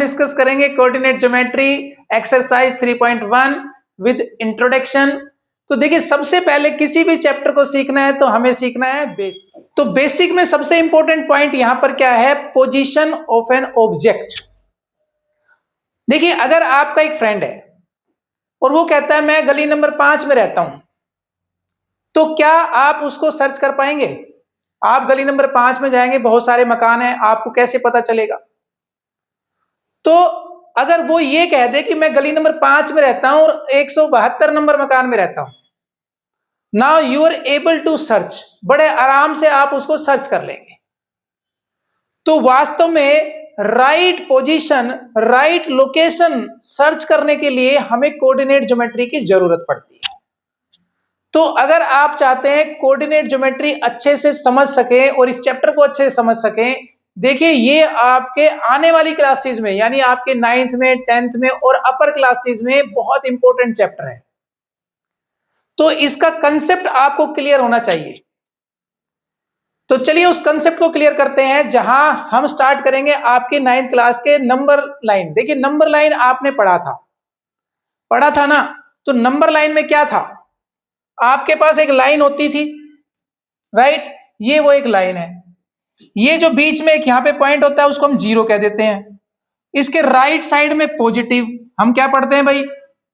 Discuss करेंगे coordinate geometry exercise 3.1 with introduction. तो देखिए, सबसे पहले किसी भी चैप्टर को सीखना है तो हमें सीखना है बेसिक। तो बेसिक में सबसे इंपॉर्टेंट पॉइंट यहां पर क्या है? Position of an object. देखिए, अगर आपका एक फ्रेंड है और वो कहता है मैं गली नंबर 5 में रहता हूं, तो क्या आप उसको सर्च कर पाएंगे? आप गली नंबर 5 में जाएंगे, बहुत सारे मकान हैं, आपको कैसे पता चलेगा? तो अगर वो ये कह दे कि मैं गली नंबर 5 में रहता हूं और 172 नंबर मकान में रहता हूं, now you are able to search, बड़े आराम से आप उसको सर्च कर लेंगे। तो वास्तव में right position, right location search करने के लिए हमें कोऑर्डिनेट ज्योमेट्री की जरूरत पड़ती है। तो अगर आप चाहते हैं कोऑर्डिनेट ज्योमेट्री अच्छे से समझ सके और इस चैप्टर को अच्छे से समझ सकें, देखिए ये आपके आने वाली क्लासेस में, यानी आपके 9th में, 10th में और अपर क्लासेस में बहुत इंपॉर्टेंट चैप्टर है। तो इसका कंसेप्ट आपको क्लियर होना चाहिए। तो चलिए उस कंसेप्ट को क्लियर करते हैं, जहां हम स्टार्ट करेंगे आपके 9th क्लास के नंबर लाइन। देखिए, नंबर लाइन आपने पढ़ा था ना? तो नंबर लाइन में क्या था? आपके पास एक लाइन होती थी, राइट? ये वो एक लाइन है, ये जो बीच में एक यहां पे पॉइंट होता है उसको हम जीरो कह देते हैं। इसके राइट साइड में पॉजिटिव, हम क्या पढ़ते हैं भाई?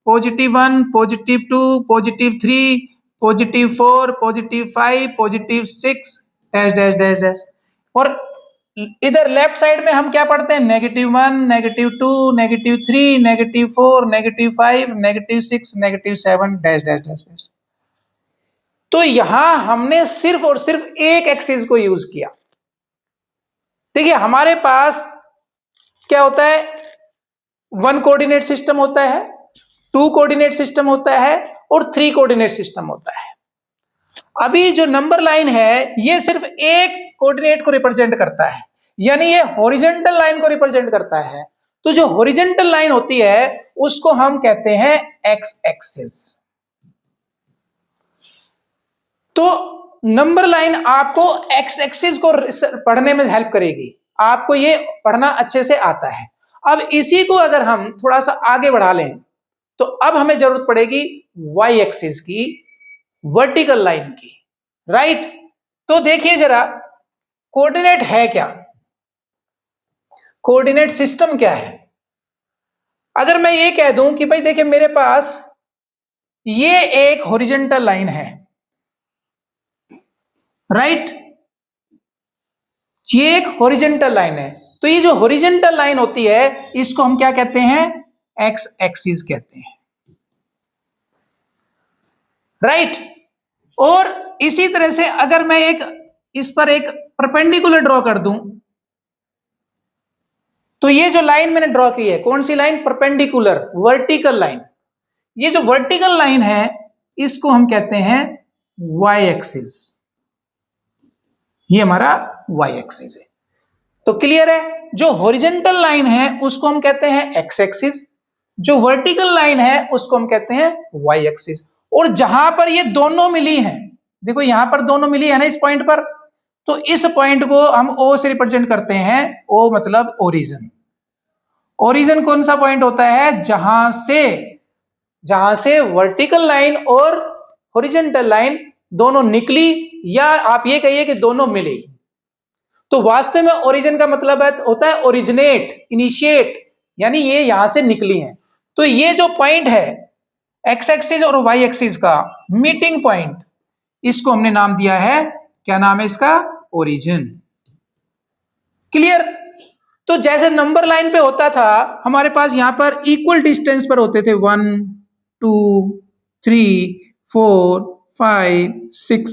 +1, +2, +3, +4, +5, +6 डैश डैश डैश डैश। और इधर लेफ्ट साइड में हम क्या पढ़ते हैं? -1, -2, -3, -4, -5, -6, -7 डैश डैश डैश डैश। तो यहां हमने सिर्फ और सिर्फ एक एक्सिस को यूज किया। देखिए, हमारे पास क्या होता है? 1 कोऑर्डिनेट सिस्टम होता है, 2 कोऑर्डिनेट सिस्टम होता है और 3 कोऑर्डिनेट सिस्टम होता है। अभी जो नंबर लाइन है ये सिर्फ एक कोऑर्डिनेट को रिप्रेजेंट करता है, यानी ये हॉरिजॉन्टल लाइन को रिप्रेजेंट करता है। तो जो हॉरिजॉन्टल लाइन होती है उसको हम कहते हैं एक्स एक्सिस। तो नंबर लाइन आपको एक्स एक्सिस को पढ़ने में हेल्प करेगी, आपको ये पढ़ना अच्छे से आता है। अब इसी को अगर हम थोड़ा सा आगे बढ़ा लें तो अब हमें जरूरत पड़ेगी वाई एक्सिस की, वर्टिकल लाइन की, राइट? तो देखिए जरा, कोऑर्डिनेट है क्या? कोऑर्डिनेट सिस्टम क्या है? अगर मैं ये कह दूं कि भाई देखिए मेरे पास ये एक हॉरिजॉन्टल लाइन है, राइट? ये एक हॉरिजॉन्टल लाइन है। तो ये जो हॉरिजॉन्टल लाइन होती है इसको हम क्या कहते हैं? एक्स एक्सिस कहते हैं, राइट? और इसी तरह से अगर मैं इस पर एक परपेंडिकुलर ड्रॉ कर दूं, तो ये जो लाइन मैंने ड्रॉ की है, कौन सी लाइन? Perpendicular, vertical line. ये जो वर्टिकल लाइन है इसको हम कहते हैं वाई एक्सिस। ये हमारा वाई एक्सिस है। तो क्लियर है? जो हॉरिजॉन्टल लाइन है उसको हम कहते हैं एक्स एक्सिस, जो वर्टिकल लाइन है उसको हम कहते हैं वाई एक्सिस। और जहां पर ये दोनों मिली हैं, देखो यहां पर दोनों मिली है ना इस पॉइंट पर, तो इस पॉइंट को हम ओ से रिप्रेजेंट करते हैं। ओ मतलब ओरिजिन। ओरिजिन कौन सा पॉइंट होता है? जहां से वर्टिकल लाइन और हॉरिजॉन्टल लाइन दोनों निकली, या आप ये कहिए कि दोनों मिली। तो वास्तव में ओरिजिन का मतलब होता है ओरिजिनेट, इनिशिएट, यानी ये यहां से निकली हैं। तो ये जो पॉइंट है एक्स एक्सिस और वाई एक्सिस का मीटिंग पॉइंट, इसको हमने नाम दिया है, क्या नाम है इसका? ओरिजिन। क्लियर? तो जैसे नंबर लाइन पे होता था, हमारे पास यहां पर इक्वल डिस्टेंस पर होते थे 1 2 3 4 5 6,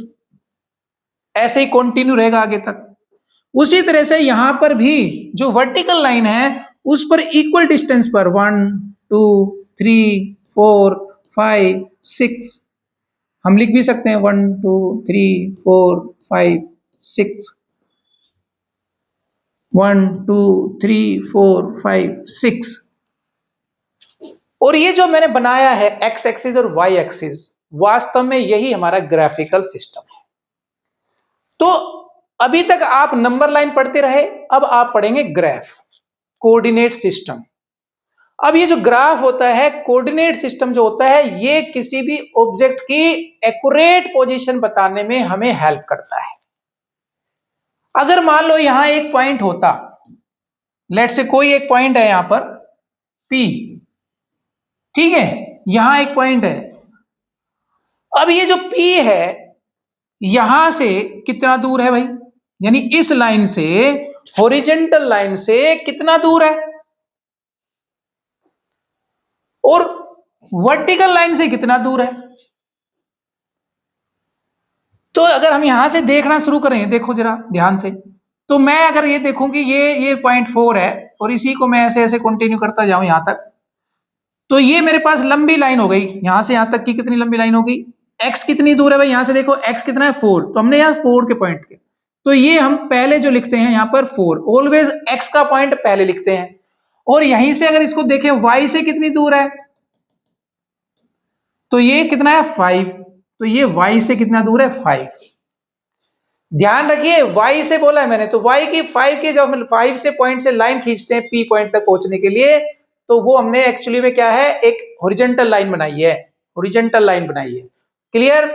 ऐसे ही कंटिन्यू रहेगा आगे तक। उसी तरह से यहां पर भी जो वर्टिकल लाइन है उस पर इक्वल डिस्टेंस पर 1 2 3 4 5 6 हम लिख भी सकते हैं 1 2 3 4 5 6, 1 2 3 4 5 6। और ये जो मैंने बनाया है एक्स एक्सिस और वाई एक्सिस, वास्तव में यही हमारा ग्राफिकल सिस्टम है। तो अभी तक आप नंबर लाइन पढ़ते रहे, अब आप पढ़ेंगे ग्राफ, कोऑर्डिनेट सिस्टम। अब ये जो ग्राफ होता है, कोऑर्डिनेट सिस्टम जो होता है, ये किसी भी ऑब्जेक्ट की एक्यूरेट पोजीशन बताने में हमें हेल्प करता है। अगर मान लो यहां एक पॉइंट होता, लेट से कोई एक पॉइंट है यहां पर P, ठीक है, यहां एक पॉइंट है। अब ये जो P है यहां से कितना दूर है भाई, यानी इस लाइन से, हॉरिजॉन्टल लाइन से कितना दूर है, और वर्टिकल लाइन से कितना दूर है। तो अगर हम यहां से देखना शुरू करें, देखो जरा ध्यान से, तो मैं अगर ये देखूं कि ये पॉइंट 4 है और इसी को मैं ऐसे ऐसे कंटिन्यू करता जाऊं यहां तक, तो ये मेरे पास लंबी लाइन हो गई। यहां से यहां तक की कितनी लंबी लाइन होगी, x कितनी दूर है भाई, यहां से देखो x कितना है 4, तो हमने यहां 4 के पॉइंट के, तो ये हम पहले जो लिखते हैं यहां पर 4, ऑलवेज x का पॉइंट पहले लिखते हैं। और यहीं से अगर इसको देखें y से कितनी दूर है, तो ये कितना है 5, तो ये y से कितना दूर है 5। ध्यान रखिए y से बोला है मैंने, तो y की 5 के, जब हम 5 से पॉइंट से लाइन खींचते हैं P पॉइंट तक पहुंचने के लिए, तो वो हमने एक्चुअली में क्या है, एक हॉरिजॉन्टल लाइन बनाई है, हॉरिजॉन्टल लाइन बनाई है। क्लियर।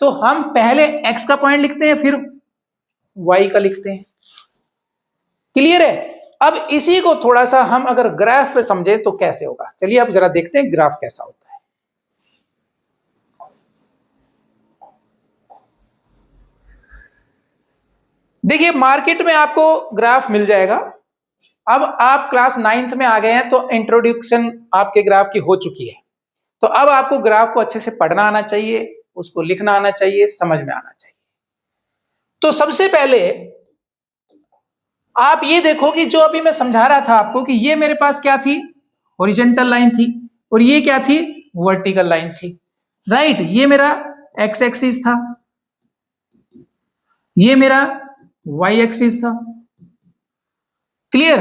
तो हम पहले x का पॉइंट लिखते हैं, फिर y का लिखते हैं। क्लियर है। अब इसी को थोड़ा सा हम अगर ग्राफ पे समझे तो कैसे होगा, चलिए अब जरा देखते हैं ग्राफ कैसा होता है। देखिए मार्केट में आपको ग्राफ मिल जाएगा। अब आप क्लास 9th में आ गए हैं, तो इंट्रोडक्शन आपके ग्राफ की हो चुकी है, तो अब आपको ग्राफ को अच्छे से पढ़ना आना चाहिए, उसको लिखना आना चाहिए, समझ में आना चाहिए। तो सबसे पहले आप ये देखो कि जो अभी मैं समझा रहा था आपको कि ये मेरे पास क्या थी, हॉरिजॉन्टल लाइन थी, और ये क्या थी, वर्टिकल लाइन थी, राइट। ये मेरा एक्स एक्सिस था, ये मेरा वाई एक्सिस था। क्लियर।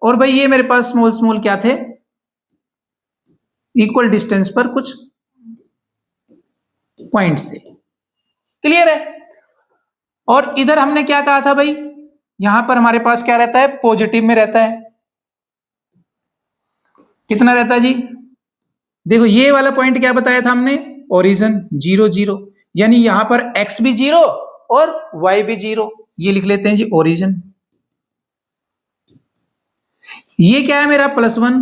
और भाई ये मेरे पास स्मॉल स्मॉल क्या थे, इक्वल डिस्टेंस पर कुछ पॉइंट्स थे। क्लियर है। और इधर हमने क्या कहा था भाई, यहां पर हमारे पास क्या रहता है, पॉजिटिव में रहता है। कितना रहता है जी, देखो ये वाला पॉइंट क्या बताया था हमने, ओरिजिन 0 0, यानी यहां पर x भी 0 और y भी 0, ये लिख लेते हैं जी ओरिजिन। ये क्या है मेरा +1,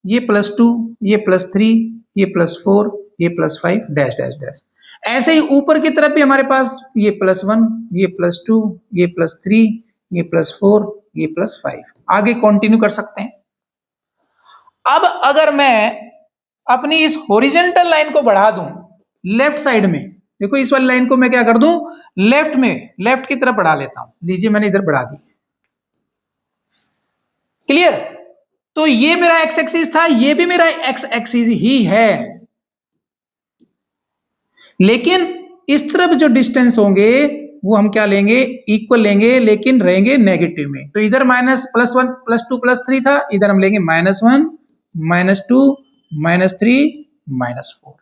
ये +2, ये +3, ये +4, ये +5 डैश डैश डैश। ऐसे ही ऊपर की तरफ भी हमारे पास ये +1, ये +2, ये +3, ये +4, ये +5, आगे कंटिन्यू कर सकते हैं। अब अगर मैं अपनी इस हॉरिजॉन्टल लाइन को बढ़ा दूं लेफ्ट साइड में, देखो इस वाली लाइन को मैं क्या कर दूं, लेफ्ट में, लेफ्ट की तरफ बढ़ा लेता हूं। लीजिए मैंने इधर बढ़ा दी। क्लियर। तो ये मेरा एक्स एक्सिस था, ये भी मेरा एक्स एक्सिस ही है, लेकिन इस तरफ जो डिस्टेंस होंगे वो हम क्या लेंगे, इक्वल लेंगे, लेकिन रहेंगे नेगेटिव में। तो इधर +1 +2 +3 था, इधर हम लेंगे -1 -2 -3 -4।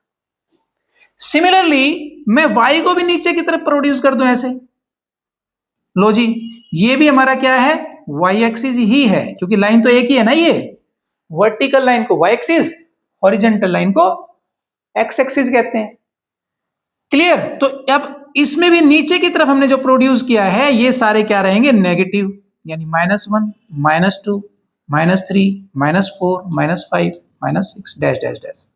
सिमिलरली मैं y को भी नीचे की तरफ प्रोड्यूस कर दूं ऐसे, लो जी, ये भी हमारा क्या है, y एक्सिस ही है, क्योंकि लाइन तो एक ही है ना, ये वर्टिकल लाइन को y एक्सिस, हॉरिजॉन्टल लाइन को x एक्सिस कहते हैं। क्लियर। तो अब इसमें भी नीचे की तरफ हमने जो प्रोड्यूस किया है, ये सारे क्या रहेंगे, नेगेटिव, यानी -1 -2 -3 -4 -5 -6 डैश डैश डैश।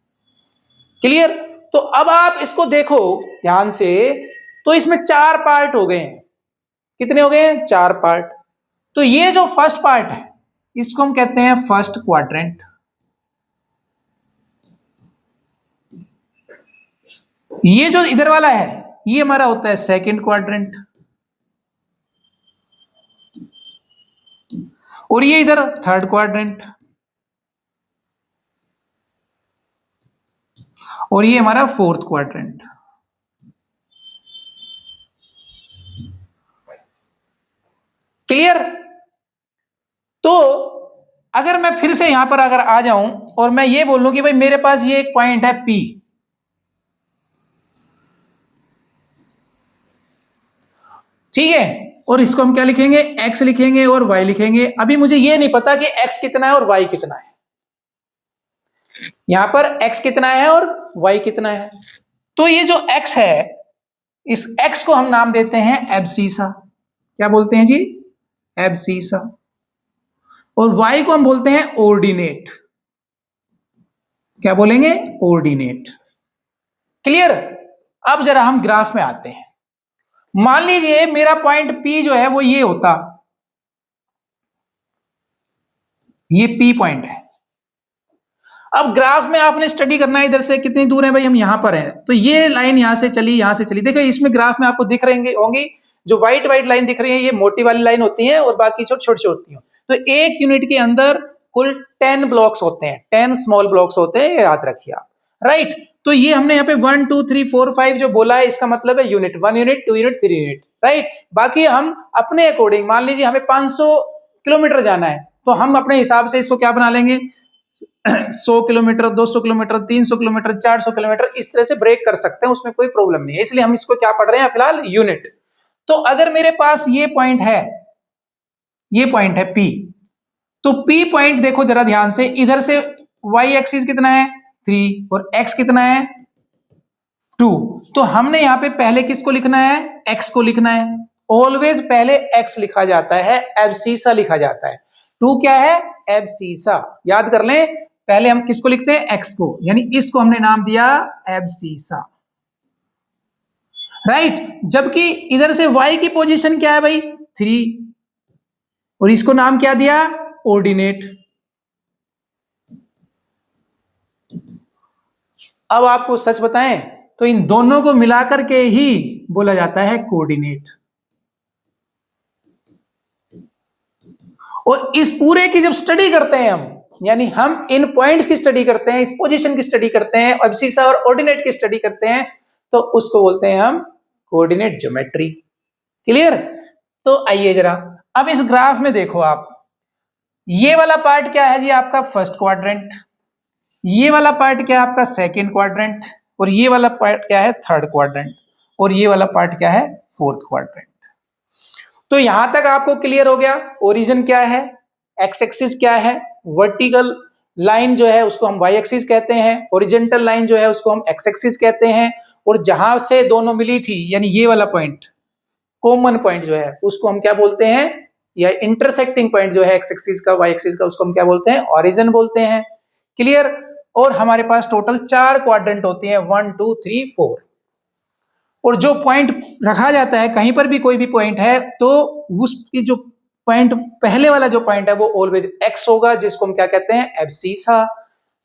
क्लियर। तो अब आप इसको देखो ध्यान से, तो इसमें 4 पार्ट हो गए हैं। कितने हो गए हैं, 4 पार्ट। तो ये जो फर्स्ट पार्ट है इसको हम कहते हैं फर्स्ट क्वाड्रेंट, ये जो इधर वाला है ये हमारा होता है सेकंड क्वाड्रेंट, और ये इधर थर्ड क्वाड्रेंट, और ये हमारा फोर्थ क्वाड्रेंट। क्लियर। तो अगर मैं फिर से यहां पर अगर आ जाऊं और मैं ये बोलूं कि भाई मेरे पास ये एक पॉइंट है P, ठीक है, और इसको हम क्या लिखेंगे, x लिखेंगे और y लिखेंगे। अभी मुझे ये नहीं पता कि x कितना है और y कितना है, यहां पर x कितना है और y कितना है। तो ये जो x है, इस x को हम नाम देते हैं एब्सीसा। क्या बोलते हैं जी? एब्सीसा। और y को हम बोलते हैं ऑर्डिनेट। क्या बोलेंगे? ऑर्डिनेट। क्लियर? अब जरा हम ग्राफ में आते हैं। मान लीजिए मेरा पॉइंट P जो है वो ये होता, ये P पॉइंट है। अब ग्राफ में आपने स्टडी करना है, इधर से कितनी दूर है भाई, हम यहां पर हैं, तो ये लाइन यहां से चली, यहां से चली। देखो इसमें ग्राफ में आपको दिख रहे होंगी, जो व्हाइट व्हाइट लाइन दिख रही है ये मोटी वाली लाइन होती है और बाकी छोटी छोटी होती है। तो एक यूनिट के अंदर कुल 10 ब्लॉक्स होते हैं, 10 स्मॉल ब्लॉक्स होते हैं, याद रखिए आप। राइट? तो ये हमने यहाँ पे 1 2 3 4 5 जो बोला है, इसका मतलब है unit, 1 unit, 2 unit, 3 unit. Right? बाकी हम अपने अकॉर्डिंग, मान लीजिए हमें 500 किलोमीटर जाना है, तो हम अपने हिसाब से इसको क्या बना लेंगे, 100 किलोमीटर, 200 किलोमीटर, 300 किलोमीटर, 400 किलोमीटर, इस तरह से ब्रेक कर सकते हैं, उसमें कोई प्रॉब्लम नहीं है। इसलिए हम इसको क्या पढ़ रहे हैं फिलहाल, यूनिट। तो अगर मेरे पास ये पॉइंट है, ये पॉइंट है P, तो P पॉइंट देखो जरा ध्यान से, इधर से y एक्सिस कितना है 3 और x कितना है 2। तो हमने यहां पे पहले किसको लिखना है, x को लिखना है। ऑलवेज पहले x लिखा जाता है, एब्सीसा लिखा जाता है। 2 क्या है, एब्सीसा। याद कर लें, पहले हम किसको लिखते हैं, x को, यानी इसको हमने नाम दिया एब्सीसा। राइट? जबकि इधर से y की पोजीशन क्या है भाई, 3, और इसको नाम क्या दिया, ऑर्डिनेट। अब आपको सच बताएं तो इन दोनों को मिलाकर के ही बोला जाता है कोऑर्डिनेट। और इस पूरे की जब स्टडी करते हैं हम, यानी हम इन पॉइंट्स की स्टडी करते हैं, इस पोजीशन की स्टडी करते हैं, एब्सीसा और ऑर्डिनेट की स्टडी करते हैं, तो उसको बोलते हैं हम कोऑर्डिनेट ज्योमेट्री। क्लियर? तो आइए जरा अब इस ग्राफ में देखो आप, ये वाला पार्ट क्या है जी आपका फर्स्ट क्वाड्रेंट, ये वाला पार्ट क्या है आपका सेकंड क्वाड्रेंट, और ये वाला पार्ट क्या है थर्ड क्वाड्रेंट, और ये वाला पार्ट क्या है फोर्थ क्वाड्रेंट। तो यहां तक आपको क्लियर हो गया, ओरिजिन क्या है, एक्स एक्सिस क्या है, वर्टिकल लाइन जो है उसको हम वाई एक्सिस कहते हैं, ओरिजेंटल लाइन जो है उसको हम एक्स एक्सिस कहते हैं, और जहां से दोनों मिली थी, यानी ये वाला पॉइंट, कॉमन पॉइंट जो है उसको हम क्या बोलते हैं, या इंटरसेक्टिंग पॉइंट जो है एक्स एक्सिस का वाई एक्सिस का, उसको हम क्या बोलते हैं, ओरिजिन बोलते हैं। क्लियर? और हमारे पास टोटल 4 क्वाड्रेंट होते हैं, 1 2 3 4। और जो पॉइंट रखा जाता है, कहीं पर भी कोई भी पॉइंट है, तो उसकी जो पॉइंट, पहले वाला जो पॉइंट है वो ऑलवेज एक्स होगा, जिसको हम क्या कहते हैं, एब्सीसा।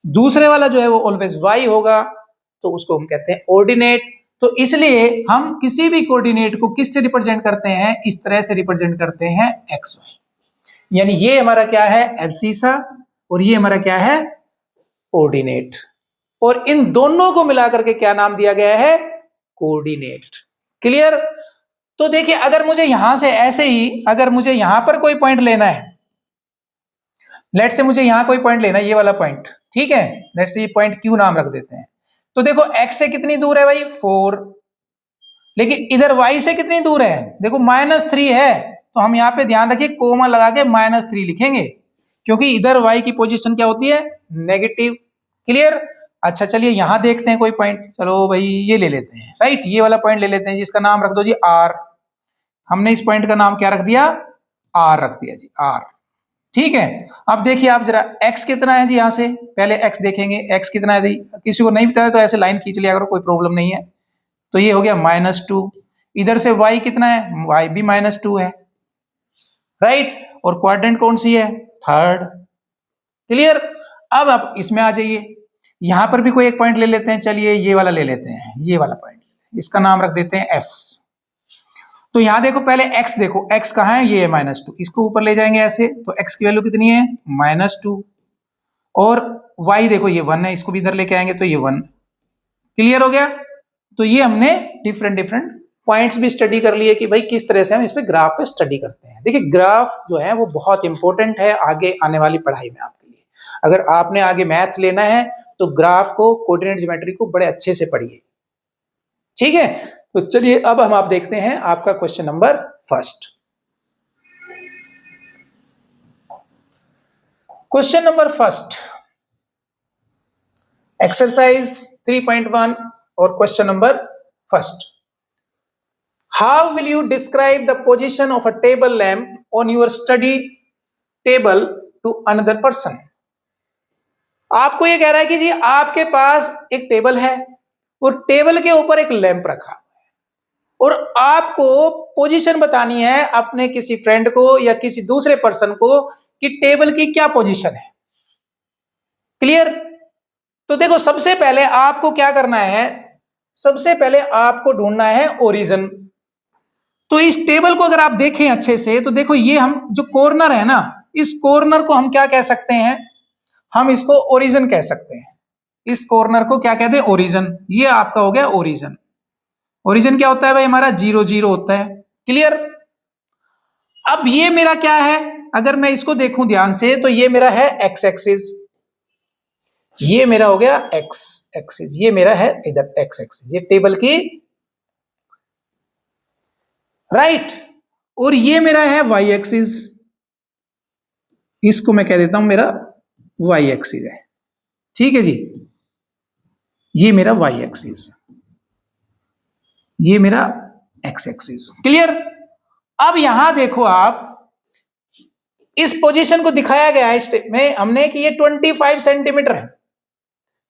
दूसरे वाला जो है वो ऑलवेज वाई होगा, तो उसको हम कहते हैं ऑर्डिनेट। तो इसलिए हम किसी भी कोऑर्डिनेट को किससे रिप्रेजेंट करते हैं, इस तरह से रिप्रेजेंट करते हैं, एक्स वाई। यानी ये हमारा क्या है, एब्सीसा, और ये हमारा क्या है, ऑर्डिनेट। और इन दोनों को मिलाकर के क्या नाम दिया गया है, कोऑर्डिनेट। क्लियर? तो देखिए अगर मुझे यहां से ऐसे ही, अगर मुझे यहां पर कोई पॉइंट लेना है, लेट से मुझे यहां कोई पॉइंट लेना है, ये वाला पॉइंट, ठीक है, लेट से ये पॉइंट क्यू नाम रख देते हैं। तो देखो एक्स से कितनी दूर है भाई, 4, लेकिन इधर वाई से कितनी दूर है, देखो -3 है। तो हम यहां पे ध्यान रखिए, कोमा लगा के -3 लिखेंगे, क्योंकि इधर वाई की पोजीशन क्या होती है, नेगेटिव। क्लियर? अच्छा चलिए यहां देखते हैं कोई पॉइंट, चलो भाई ये ले लेते हैं, राइट, ये वाला पॉइंट ले लेते हैं, जिसका नाम रख दो जी आर। हमने इस पॉइंट का नाम क्या रख दिया, आर रख दिया जी, आर। ठीक है? अब देखिए आप जरा, x कितना है जी, यहां से पहले x देखेंगे, x कितना है जी, किसी को नहीं पता है तो ऐसे लाइन खींच लिया करो, कोई प्रॉब्लम नहीं है। तो ये हो गया -2। इधर से y कितना है, y भी -2 है, राइट, और क्वाड्रेंट कौन सी है, थर्ड। क्लियर? अब आप इसमें आ जाइए, यहां पर भी कोई एक पॉइंट ले लेते हैं, चलिए ये वाला ले लेते हैं, ये वाला पॉइंट, इसका नाम रख देते हैं s। तो यहां देखो पहले x देखो, x कहां है, ये है -2, इसको ऊपर ले जाएंगे ऐसे, तो x की वैल्यू कितनी है, -2, और y देखो ये 1 है, इसको भी इधर लेके आएंगे तो ये 1। क्लियर हो गया? तो ये हमने डिफरेंट डिफरेंट पॉइंट्स भी स्टडी कर लिए कि भाई किस तरह से हम इस पे ग्राफ पे स्टडी करते हैं। देखिए ग्राफ जो है वो बहुत इंपॉर्टेंट है आगे आने वाली पढ़ाई में आपके लिए। अगर आपने आगे मैथ्स लेना है तो ग्राफ को, कोऑर्डिनेट ज्योमेट्री को बड़े अच्छे से पढ़िए। ठीक है? तो चलिए अब हम आप देखते हैं आपका question number first. Question number first, Exercise 3.1 or question number first. How will you describe the position of a table lamp on your study table to another person? आपको ये कह रहा है कि जी आपके पास एक टेबल है और टेबल के ऊपर एक लैंप रखा और आपको पोजीशन बतानी है अपने किसी फ्रेंड को या किसी दूसरे पर्सन को कि टेबल की क्या पोजीशन है। क्लियर? तो देखो सबसे पहले आपको क्या करना है, सबसे पहले आपको ढूंढना है ओरिजिन। तो इस टेबल को अगर आप देखें अच्छे से तो देखो ये हम जो कॉर्नर है ना, इस कॉर्नर को हम क्या कह सकते हैं, हम इसको ओरिजिन कह सकते हैं। इस कॉर्नर को क्या कहते हैं, ओरिजिन। ये आपका हो गया ओरिजिन। ओरिजिन क्या होता है भाई, हमारा 0 0 होता है। क्लियर? अब ये मेरा क्या है, अगर मैं इसको देखूं ध्यान से तो ये मेरा है एक्स एक्सिस, ये मेरा हो गया एक्स एक्सिस, ये मेरा है इधर एक्स एक्सिस, ये टेबल की राइट। और ये मेरा है वाई एक्सिस, इसको मैं कह देता हूं मेरा वाई एक्सिस है। ठीक है जी, ये मेरा वाई एक्सिस, ये मेरा एक्स एक्सिस। क्लियर? अब यहां देखो आप इस पोजीशन को दिखाया गया है स्टेप में हमने कि ये 25 सेंटीमीटर है।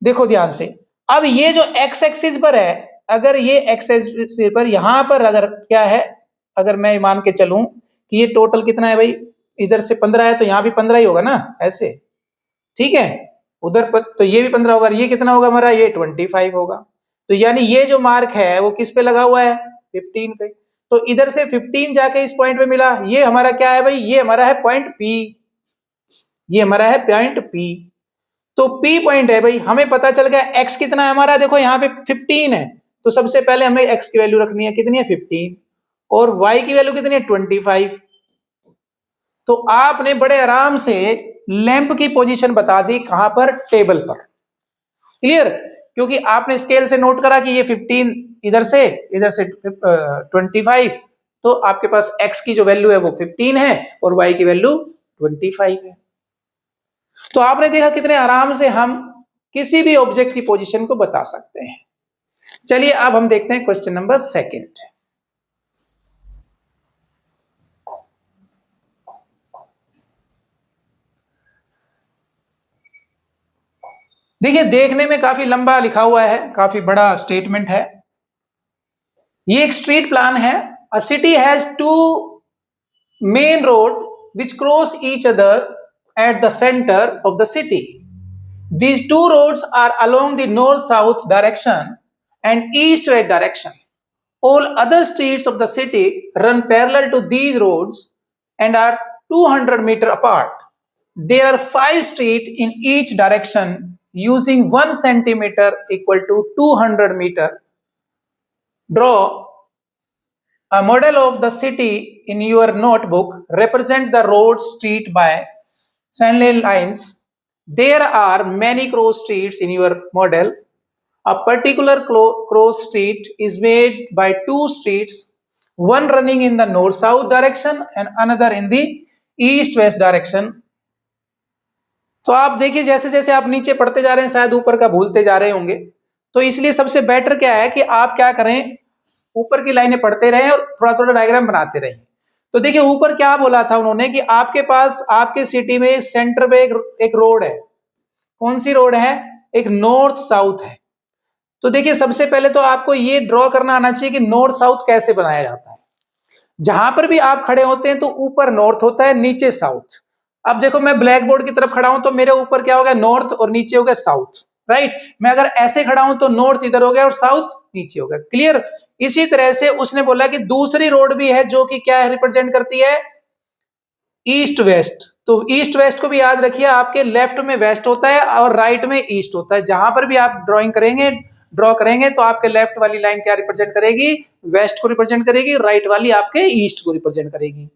देखो ध्यान से, अब ये जो एक्स एक्सिस पर है, अगर ये एक्स एक्सिस पर यहां पर अगर क्या है, अगर मैं मान के चलूं कि ये टोटल कितना है भाई, इधर से 15 है तो यहां भी 15 ही होगा ना, ऐसे। ठीक है, उधर पर तो ये भी 15 होगा, ये कितना होगा हमारा, ये 25 होगा। तो यानी ये जो मार्क है वो किस पे लगा हुआ है, 15 पे। तो इधर से 15 जाके इस पॉइंट पे मिला, ये हमारा क्या है भाई, ये हमारा है पॉइंट P, ये हमारा है पॉइंट P। तो P पॉइंट है भाई, हमें पता चल गया x कितना है हमारा, देखो यहाँ पे 15 है, तो सबसे पहले हमें x की वैल्यू रखनी है, कितनी है 15, और y की वैल्यू कितनी है 25। तो आपने बड़े आराम से लैंप की पोजीशन बता दी, कहां पर, टेबल पर। क्लियर? क्योंकि आपने स्केल से नोट करा कि ये 15 इधर से 25, तो आपके पास x की जो वैल्यू है वो 15 है और y की वैल्यू 25 है। तो आपने देखा कितने आराम से हम किसी भी ऑब्जेक्ट की पोजीशन को बता सकते हैं। चलिए अब हम देखते हैं क्वेश्चन नंबर सेकंड। देखिए देखने में काफी लंबा लिखा हुआ है, काफी बड़ा स्टेटमेंट है। ये एक स्ट्रीट प्लान है। अ city has 2 main road which cross each other at the center of the city. These 2 roads are along the north-south direction and east-west direction. All other streets of the city run parallel to these roads and are 200 meters apart. There are 5 streets in each direction using 1 centimeter equal to 200 meter. Draw a model of the city in your notebook. Represent the road street by Stanley lines. There are many cross streets in your model. A particular cross street is made by 2 streets, one running in the north-south direction and another in the east-west direction. तो आप देखिए जैसे जैसे आप नीचे पढ़ते जा रहे हैं शायद ऊपर का भूलते जा रहे होंगे, तो इसलिए सबसे बेटर क्या है कि आप क्या करें, ऊपर की लाइनें पढ़ते रहें और थोड़ा थोड़ा डायग्राम बनाते रहें। तो देखिए ऊपर क्या बोला था उन्होंने कि आपके पास आपके सिटी में सेंटर पे एक रोड है। कौन सी रोड है, एक नॉर्थ साउथ है। तो देखिए सबसे पहले तो आपको ये ड्रॉ करना आना चाहिए कि नॉर्थ साउथ कैसे बनाया जाता है। जहां पर भी आप खड़े होते हैं तो ऊपर नॉर्थ होता है, नीचे साउथ। अब देखो मैं ब्लैक बोर्ड की तरफ खड़ा हूं तो मेरे ऊपर क्या हो गया, नॉर्थ, और नीचे हो गया साउथ। राइट? मैं अगर ऐसे खड़ा हूं तो नॉर्थ इधर हो गया और साउथ नीचे हो गया। क्लियर? इसी तरह से उसने बोला कि दूसरी रोड भी है जो कि क्या रिप्रेजेंट करती है, ईस्ट वेस्ट। तो ईस्ट वेस्ट को भी याद रखिए, आपके लेफ्ट में वेस्ट होता है और राइट में ईस्ट होता है। जहां पर भी आप ड्रॉ करेंगे तो आपके लेफ्ट वाली लाइन क्या रिप्रेजेंट करेगी, वेस्ट को रिप्रेजेंट करेगी, राइट वाली आपके ईस्ट को रिप्रेजेंट करेगी।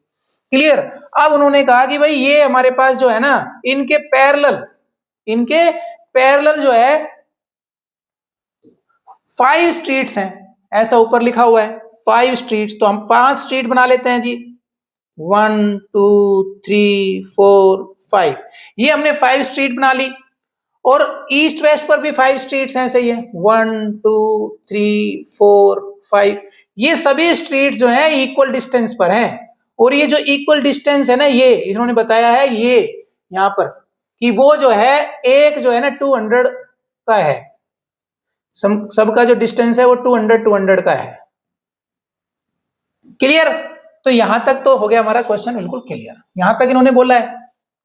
क्लियर? अब उन्होंने कहा कि भाई ये हमारे पास जो है ना, इनके पैरेलल जो है 5 स्ट्रीट्स हैं, ऐसा ऊपर लिखा हुआ है 5 स्ट्रीट्स। तो हम 5 स्ट्रीट बना लेते हैं जी, 1 2 3 4 5। ये हमने 5 स्ट्रीट बना ली। और ईस्ट वेस्ट पर भी 5 स्ट्रीट्स हैं, सही है, 1 2 3 4 5, ये सभी स्ट्रीट जो है इक्वल डिस्टेंस पर हैं। और ये जो इक्वल डिस्टेंस है ना, ये इन्होंने बताया है ये यहाँ पर कि वो जो है एक जो है ना 200 का है, सबका जो डिस्टेंस है वो 200 का है। क्लियर? तो यहां तक तो हो गया हमारा क्वेश्चन बिल्कुल क्लियर, यहां तक इन्होंने बोला है,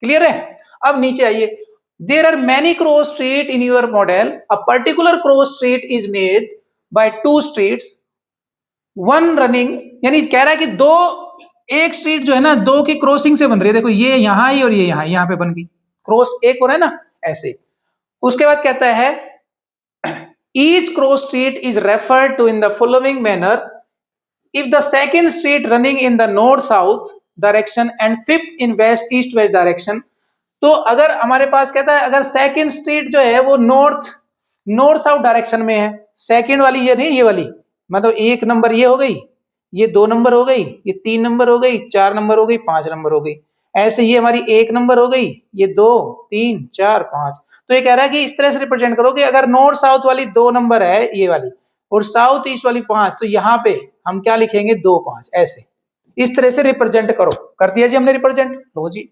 क्लियर है। अब नीचे आइए, there are many cross street in your model, a particular cross street is made by 2 streets, one running, यानी कह रहा है कि दो, एक स्ट्रीट जो है ना 2 की क्रॉसिंग से बन रही है, देखो ये यहां ही और ये यहां पे बन गई, क्रॉस एक हो रहा है ना ऐसे। उसके बाद कहता है each cross street is referred to in the following manner, if the second street running in the north south direction and fifth in west east west direction, तो अगर हमारे पास कहता है अगर सेकंड स्ट्रीट जो है वो नॉर्थ साउथ डायरेक्शन में है, सेकंड वाली ये नहीं, ये वाली मतलब 1 नंबर ये हो गई, ये 2 नंबर हो गई, ये 3 नंबर हो गई, 4 नंबर हो गई, 5 नंबर हो गई, ऐसे ये हमारी 1 नंबर हो गई, ये 2 3 4 5। तो ये कह रहा है कि इस तरह से रिप्रेजेंट करो कि अगर नॉर्थ साउथ वाली 2 नंबर है ये वाली और साउथ ईस्ट वाली 5, तो यहाँ पे हम क्या लिखेंगे 2 5, ऐसे इस तरह से रिप्रेजेंट करो। कर दिया जी हमने रिप्रेजेंट, लो जी।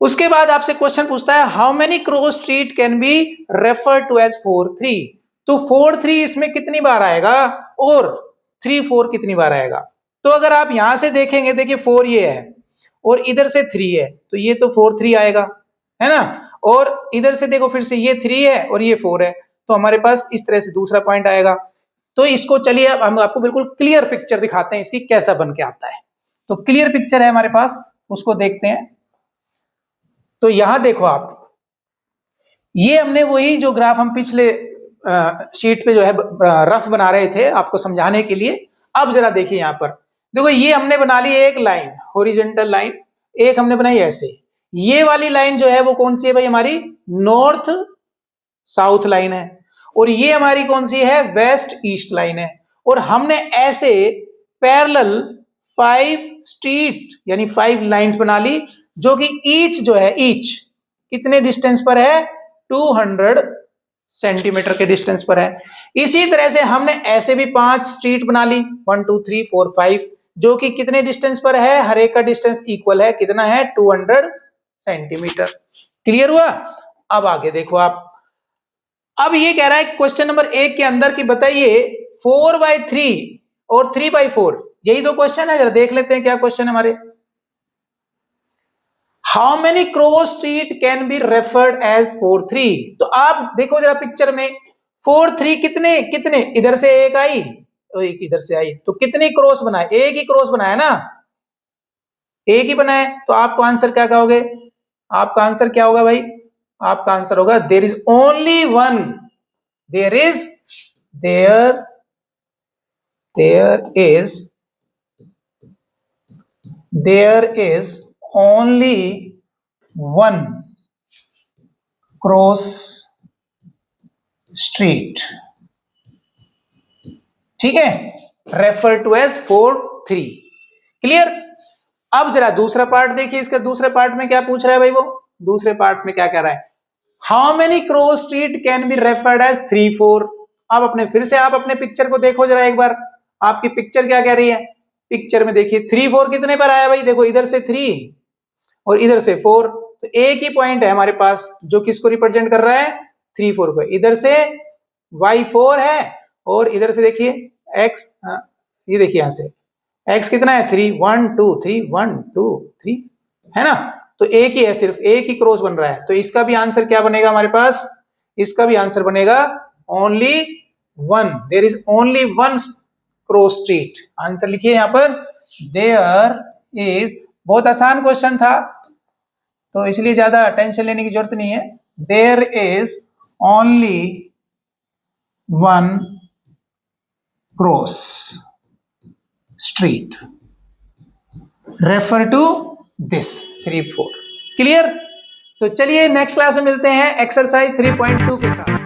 उसके बाद आपसे क्वेश्चन पूछता है how many cross street can be refer to as 4 3, तो 4 3 इसमें कितनी बार आएगा और 3 4 कितनी बार आएगा। तो अगर आप यहां से देखेंगे, देखिए 4 ये है और इधर से 3 है, तो ये तो 4 3 आएगा, है ना। और इधर से देखो फिर से ये 3 है और ये 4 है, तो हमारे पास इस तरह से दूसरा पॉइंट आएगा। तो इसको चलिए अब हम आपको बिल्कुल क्लियर पिक्चर दिखाते हैं इसकी कैसा बन के आता है। तो क्लियर पिक्चर है हमारे पास, उसको देखते हैं। तो यहां देखो आप, ये हमने वही जो ग्राफ हम पिछले शीट पे जो है रफ बना रहे थे आपको समझाने के लिए। अब जरा देखिए यहां पर, देखो ये हमने बना ली एक लाइन, हॉरिजॉन्टल लाइन, एक हमने बनाई ऐसे। ये वाली लाइन जो है वो कौन सी है भाई, हमारी नॉर्थ साउथ लाइन है, और ये हमारी कौन सी है, वेस्ट ईस्ट लाइन है। और हमने ऐसे पैरेलल 5 स्ट्रीट यानी 5 लाइंस बना ली, जो कि ईच जो है, ईच कितने डिस्टेंस पर है, 200 सेंटीमीटर के डिस्टेंस पर है। इसी तरह से हमने ऐसे भी 5 स्ट्रीट बना ली, 1 2 3 4 5, जो कि कितने डिस्टेंस पर है, हर एक का डिस्टेंस इक्वल है, कितना है 200 सेंटीमीटर। क्लियर हुआ? अब आगे देखो आप, अब ये कह रहा है क्वेश्चन नंबर 1 के अंदर कि बताइए 4/3 और 3/4, यही दो क्वेश्चन है, जरा देख लेते हैं क्या क्वेश्चन है हमारे। How many cross street can be referred as 4 3, तो आप देखो जरा पिक्चर में 4 3 कितने कितने, इधर से एक आई और एक इधर से आई, तो कितनी क्रॉस बनाए, एक ही क्रॉस बनाया ना, एक ही बनाए। तो आपको आंसर क्या कहोगे, आपका आंसर क्या होगा भाई, आपका आंसर होगा there is only one, there is only one cross street, ठीक है, रेफर टू एज 4 3। क्लियर? अब जरा दूसरा पार्ट देखिए, इसका दूसरे पार्ट में क्या पूछ रहा है भाई, वो दूसरे पार्ट में क्या कह रहा है, how many cross street can be referred as 3 4। अब अपने फिर से आप अपने पिक्चर को देखो जरा एक बार, आपकी पिक्चर क्या कह रही है, पिक्चर में देखिए 3 4 कितने पर आया भाई, देखो इधर से 3 और इधर से 4, तो एक ही पॉइंट है हमारे पास जो किसको रिप्रेजेंट कर रहा है, 3 4 को। इधर से y4 है और इधर से देखिए x, ये देखिए यहां से x कितना है, 3 1 2 3 1 2 3, है ना। तो एक ही है, सिर्फ एक ही क्रॉस बन रहा है, तो इसका भी आंसर क्या बनेगा हमारे पास, इसका भी आंसर बनेगा only one, there is only one cross street. Answer लिखिए यहां पर, देयर इज, बहुत आसान क्वेश्चन था तो इसलिए ज्यादा टेंशन लेने की जरूरत नहीं है। There is only one cross street, refer to this 3 4। Clear? तो चलिए नेक्स्ट क्लास में मिलते हैं एक्सरसाइज 3.2 के साथ।